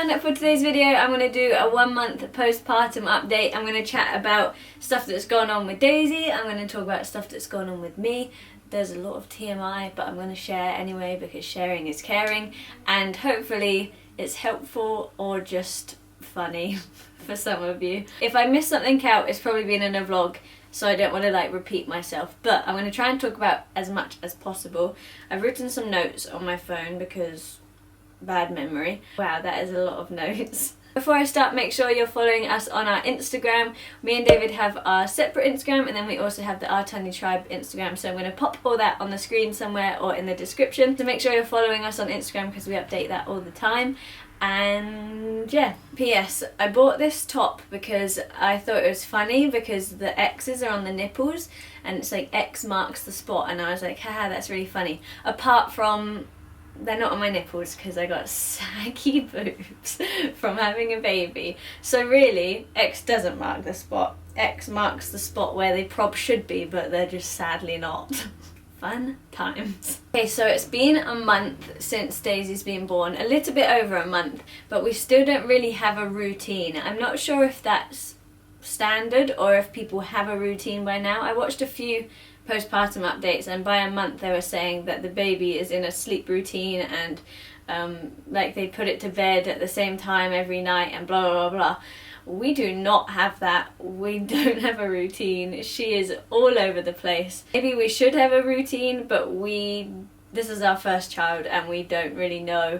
And for today's video, I'm going to do a 1 month postpartum update. I'm going to chat about stuff that's gone on with Daisy. I'm going to talk about stuff that's gone on with me. There's a lot of TMI, but I'm going to share anyway because sharing is caring. And hopefully it's helpful or just funny for some of you. If I miss something out, it's probably been in a vlog, so I don't want to like repeat myself, but I'm going to try and talk about as much as possible. I've written some notes on my phone because bad memory. Wow, that is a lot of notes. Before I start, make sure you're following us on our Instagram. Me and David have our separate Instagram, and then we also have the Our Tiny Tribe Instagram, so I'm going to pop all that on the screen somewhere or in the description. So make sure you're following us on Instagram because we update that all the time. And yeah, PS, I bought this top because I thought it was funny because the X's are on the nipples and it's like X marks the spot, and I was like, haha, that's really funny. Apart from they're not on my nipples because I got saggy boobs from having a baby. So really, X doesn't mark the spot. X marks the spot where they should be, but they're just sadly not. Fun times. Okay, so it's been a month since Daisy's been born, a little bit over a month, but we still don't really have a routine. I'm not sure if that's standard or if people have a routine by now. I watched a few postpartum updates, and by a month they were saying that the baby is in a sleep routine and like they put it to bed at the same time every night and blah blah blah blah. We do not have that. We don't have a routine. She is all over the place. Maybe we should have a routine, but this is our first child and we don't really know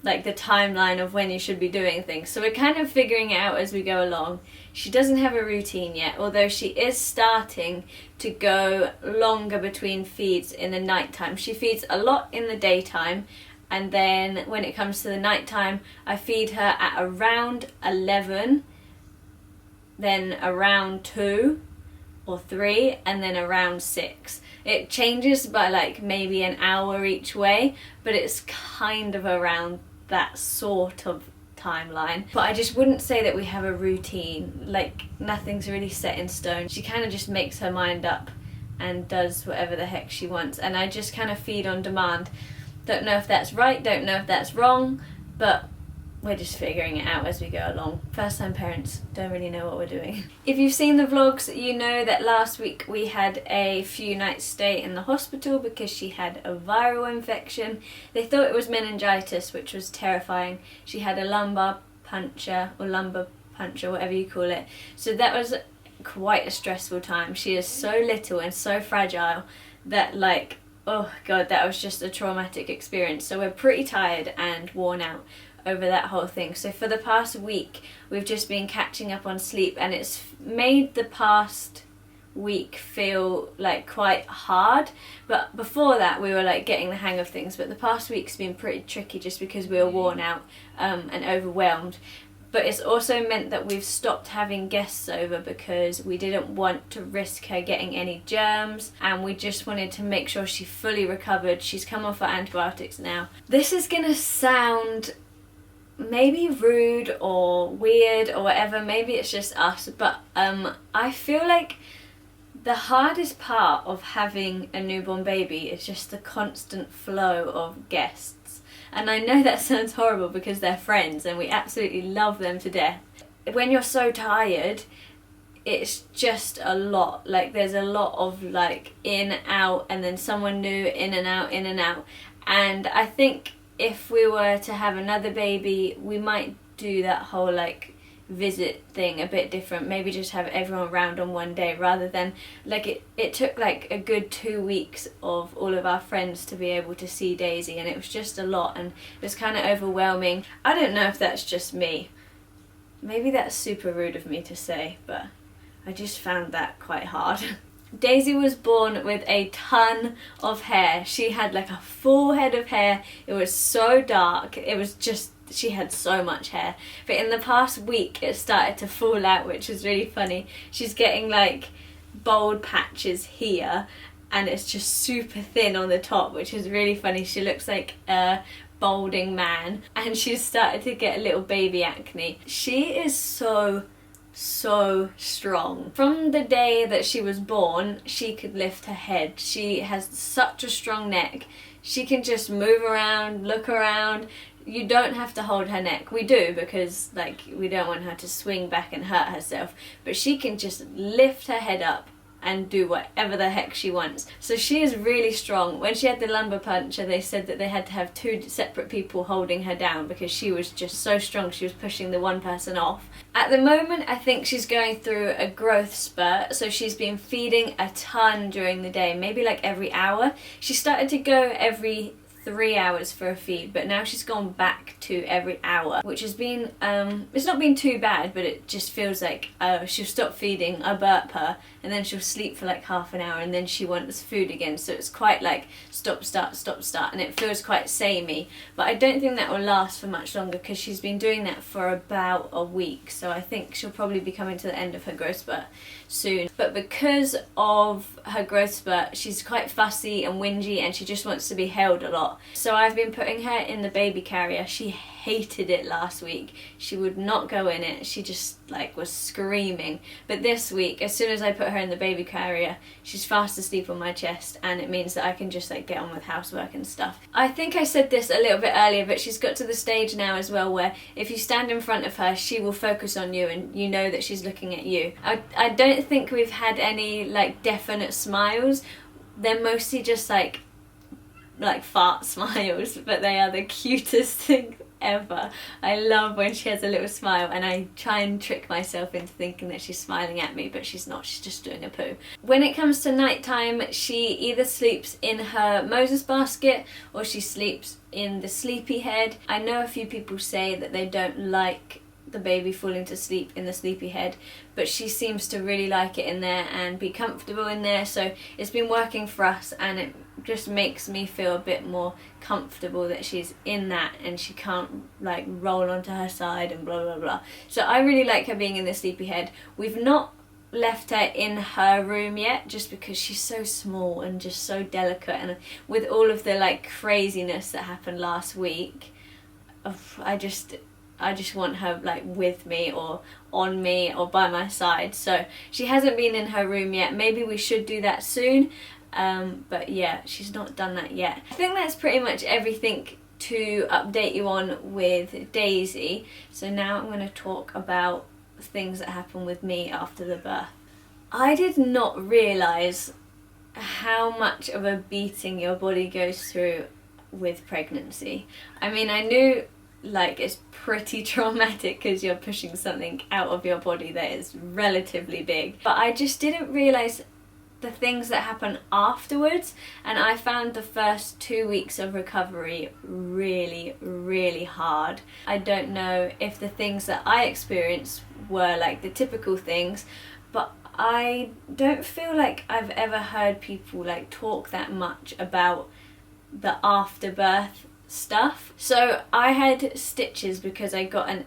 like the timeline of when you should be doing things. So we're kind of figuring it out as we go along. She doesn't have a routine yet, although she is starting to go longer between feeds in the nighttime. She feeds a lot in the daytime, and then when it comes to the nighttime, I feed her at around 11, then around 2 or 3, and then around 6. It changes by like maybe an hour each way, but it's kind of around that sort of timeline. But I just wouldn't say that we have a routine, like nothing's really set in stone. She kind of just makes her mind up and does whatever the heck she wants, and I just kind of feed on demand. Don't know if that's right, don't know if that's wrong, but we're just figuring it out as we go along. First time parents don't really know what we're doing. If you've seen the vlogs, you know that last week we had a few nights stay in the hospital because she had a viral infection. They thought it was meningitis, which was terrifying. She had a lumbar puncture, whatever you call it. So that was quite a stressful time. She is so little and so fragile that like, oh god, that was just a traumatic experience. So we're pretty tired and worn out over that whole thing. So for the past week we've just been catching up on sleep, and it's made the past week feel like quite hard, but before that we were like getting the hang of things. But the past week's been pretty tricky just because we were worn out and overwhelmed. But it's also meant that we've stopped having guests over because we didn't want to risk her getting any germs, and we just wanted to make sure she fully recovered. She's come off her antibiotics now. This is gonna sound maybe rude or weird or whatever, maybe it's just us, but I feel like the hardest part of having a newborn baby is just the constant flow of guests. And I know that sounds horrible because they're friends and we absolutely love them to death. When you're so tired, it's just a lot. Like there's a lot of like in, out, and then someone new, in and out, in and out. And I think if we were to have another baby, we might do that whole like visit thing a bit different. Maybe just have everyone around on one day rather than like it took like a good 2 weeks of all of our friends to be able to see Daisy, and it was just a lot and it was kind of overwhelming. I don't know if that's just me. Maybe that's super rude of me to say, but I just found that quite hard. Daisy was born with a ton of hair. She had like a full head of hair. It was so dark. It was just, she had so much hair. But in the past week it started to fall out, which is really funny. She's getting like bald patches here and it's just super thin on the top, which is really funny. She looks like a balding man, and she's started to get a little baby acne. She is so strong. From the day that she was born, she could lift her head. She has such a strong neck. She can just move around, look around. you don't have to hold her neck. We do, because like we don't want her to swing back and hurt herself, but she can just lift her head up and do whatever the heck she wants. So she is really strong. When she had the lumbar puncture, they said that they had to have 2 separate people holding her down because she was just so strong. She was pushing the one person off. At the moment, I think she's going through a growth spurt, so she's been feeding a ton during the day, maybe like every hour. She started to go every 3 hours for a feed, but now she's gone back to every hour, which has been it's not been too bad, but it just feels like she'll stop feeding, I burp her, and then she'll sleep for like half an hour, and then she wants food again. So it's quite like stop start, and it feels quite samey. But I don't think that will last for much longer because she's been doing that for about a week, so I think she'll probably be coming to the end of her growth spurt soon. But because of her growth spurt, she's quite fussy and whingy, and she just wants to be held a lot. So I've been putting her in the baby carrier. She hated it last week. She would not go in it. She just like was screaming. But this week, as soon as I put her in the baby carrier, she's fast asleep on my chest, and it means that I can just like get on with housework and stuff. I think I said this a little bit earlier, but she's got to the stage now as well where if you stand in front of her, she will focus on you and you know that she's looking at you. I don't think we've had any like definite smiles. They're mostly just like fart smiles, but they are the cutest thing ever. I love when she has a little smile, and I try and trick myself into thinking that she's smiling at me, but she's not. She's just doing a poo. When it comes to nighttime, she either sleeps in her Moses basket or she sleeps in the sleepy head. I know a few people say that they don't like the baby falling to sleep in the sleepy head, but she seems to really like it in there and be comfortable in there, so it's been working for us, and it just makes me feel a bit more comfortable that she's in that and she can't like roll onto her side and blah blah blah. So I really like her being in the sleepy head. We've not left her in her room yet, just because she's so small and just so delicate, and with all of the like craziness that happened last week, I just want her like with me or on me or by my side. So she hasn't been in her room yet. Maybe we should do that soon. But yeah, she's not done that yet. I think that's pretty much everything to update you on with Daisy. So now I'm going to talk about things that happened with me after the birth. I did not realise how much of a beating your body goes through with pregnancy. I mean, I knew like it's pretty traumatic because you're pushing something out of your body that is relatively big, but I just didn't realise the things that happen afterwards, and I found the first 2 weeks of recovery really hard. I don't know if the things that I experienced were like the typical things, but I don't feel like I've ever heard people like talk that much about the afterbirth stuff. So I had stitches because I got an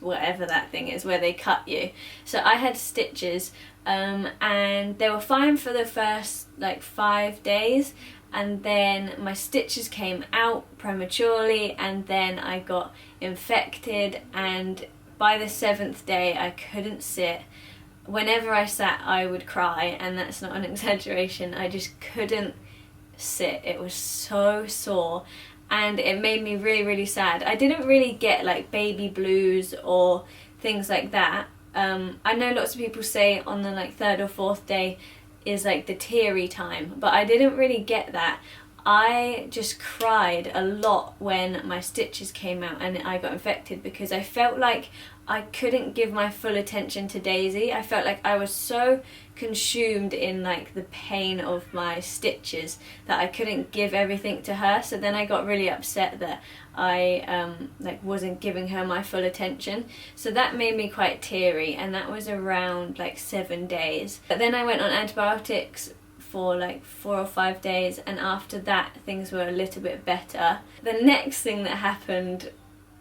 whatever that thing is where they cut you. So I had stitches, and they were fine for the first like 5 days, and then my stitches came out prematurely, and then I got infected, and by the 7th day I couldn't sit. Whenever I sat I would cry, and that's not an exaggeration. I just couldn't sit. It was so sore, and it made me really sad. I didn't really get like baby blues or things like that. I know lots of people say on the like 3rd or 4th day is like the teary time, but I didn't really get that. I just cried a lot when my stitches came out and I got infected, because I felt like I couldn't give my full attention to Daisy. I felt like I was so consumed in like the pain of my stitches that I couldn't give everything to her. So then I got really upset that I like wasn't giving her my full attention. So that made me quite teary, and that was around like 7 days. But then I went on antibiotics for like 4 or 5 days, and after that things were a little bit better. The next thing that happened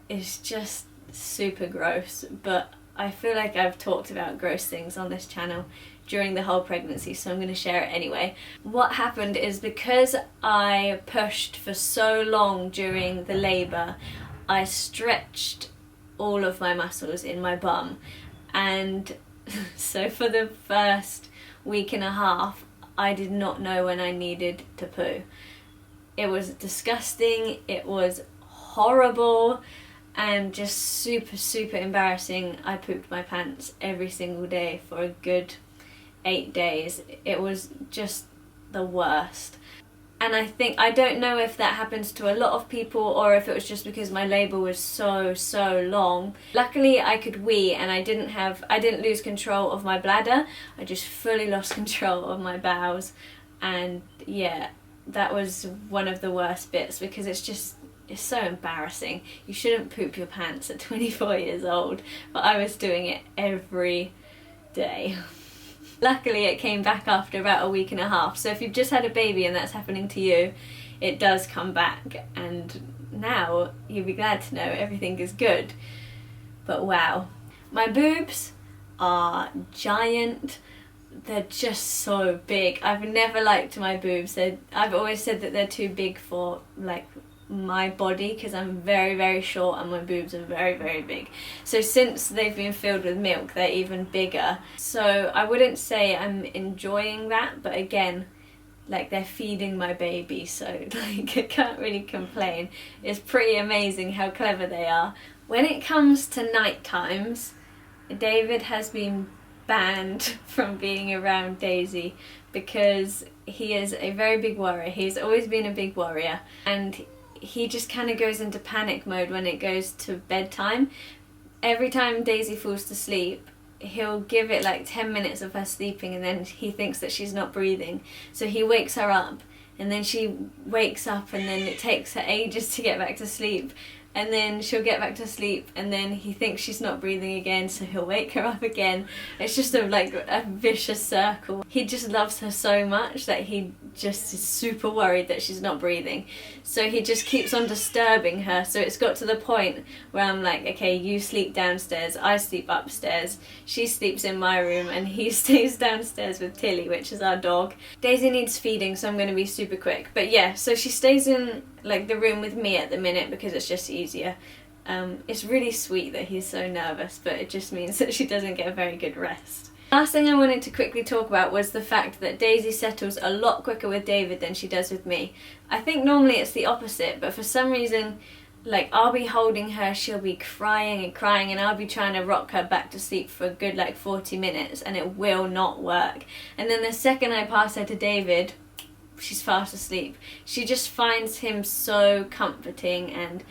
is just super gross, but I feel like I've talked about gross things on this channel during the whole pregnancy, so I'm going to share it anyway. What happened is, because I pushed for so long during the labour, I stretched all of my muscles in my bum, and so for the first week and a half I did not know when I needed to poo. It was disgusting, it was horrible, and just super embarrassing. I pooped my pants every single day for a good 8 days. It was just the worst. And I don't know if that happens to a lot of people or if it was just because my labour was so long. Luckily I could wee and I didn't lose control of my bladder. I just fully lost control of my bowels, and yeah, that was one of the worst bits because it's so embarrassing. You shouldn't poop your pants at 24 years old, but I was doing it every day. Luckily it came back after about a week and a half, so if you've just had a baby and that's happening to you, it does come back, and now you'll be glad to know everything is good. But wow, my boobs are giant. They're just so big. I've never liked my boobs. I've always said that they're too big for like my body because I'm very short and my boobs are very big. So since they've been filled with milk, they're even bigger. So I wouldn't say I'm enjoying that, but again, like, they're feeding my baby, so like I can't really complain. It's pretty amazing how clever they are. When it comes to night times, David has been banned from being around Daisy because he is a very big worrier. He's always been a big worrier, and he just kind of goes into panic mode when it goes to bedtime. Every time Daisy falls to sleep, he'll give it like 10 minutes of her sleeping, and then he thinks that she's not breathing. So he wakes her up, and then she wakes up, and then it takes her ages to get back to sleep. And then she'll get back to sleep, and then he thinks she's not breathing again, so he'll wake her up again. It's just a vicious circle. He just loves her so much that he just is super worried that she's not breathing. So he just keeps on disturbing her. So it's got to the point where I'm like, okay, you sleep downstairs, I sleep upstairs, she sleeps in my room, and he stays downstairs with Tilly, which is our dog. Daisy needs feeding, so I'm going to be super quick. But yeah, so she stays in like the room with me at the minute because it's just easier. It's really sweet that he's so nervous, but it just means that she doesn't get a very good rest. Last thing I wanted to quickly talk about was the fact that Daisy settles a lot quicker with David than she does with me. I think normally it's the opposite, but for some reason, like, I'll be holding her, she'll be crying, and I'll be trying to rock her back to sleep for a good like 40 minutes, and it will not work. And then the second I pass her to David, she's fast asleep. She just finds him so comforting, and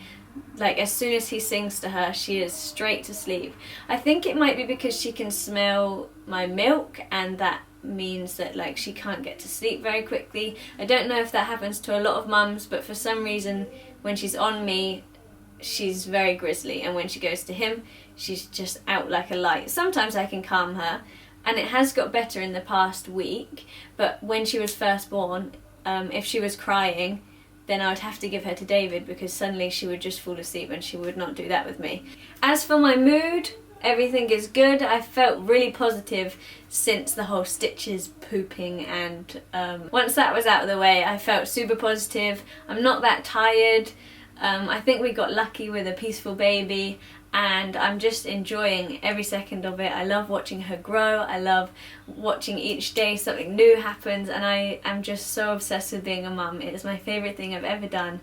like as soon as he sings to her, she is straight to sleep. I think it might be because she can smell my milk, and that means that like she can't get to sleep very quickly. I don't know if that happens to a lot of mums, but for some reason when she's on me, she's very grizzly, and when she goes to him, she's just out like a light. Sometimes I can calm her, and it has got better in the past week, but when she was first born, if she was crying, then I would have to give her to David because suddenly she would just fall asleep, and she would not do that with me. As for my mood, everything is good. I felt really positive since the whole stitches, pooping, and once that was out of the way, I felt super positive. I'm not that tired. I think we got lucky with a peaceful baby, and I'm just enjoying every second of it. I love watching her grow. I love watching each day something new happens, and I am just so obsessed with being a mum. It is my favourite thing I've ever done.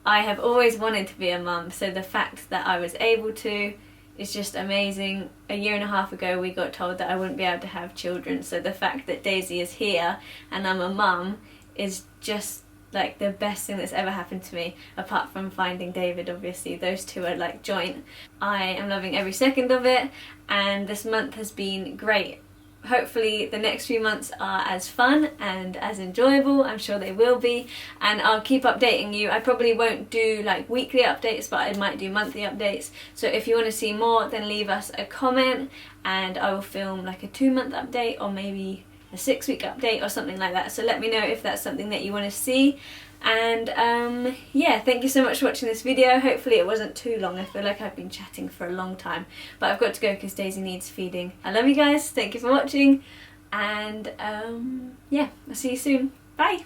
I have always wanted to be a mum, so the fact that I was able to is just amazing. A year and a half ago we got told that I wouldn't be able to have children, so the fact that Daisy is here and I'm a mum is just like the best thing that's ever happened to me, apart from finding David, obviously. Those two are like joint. I am loving every second of it, and this month has been great. Hopefully the next few months are as fun and as enjoyable. I'm sure they will be, and I'll keep updating you. I probably won't do like weekly updates, but I might do monthly updates. So if you want to see more, then leave us a comment, and I will film like a 2-month update, or maybe a 6-week update or something like that. So let me know if that's something that you want to see. And yeah, thank you so much for watching this video. Hopefully it wasn't too long. I feel like I've been chatting for a long time, but I've got to go because Daisy needs feeding. I love you guys, thank you for watching, and yeah, I'll see you soon. Bye.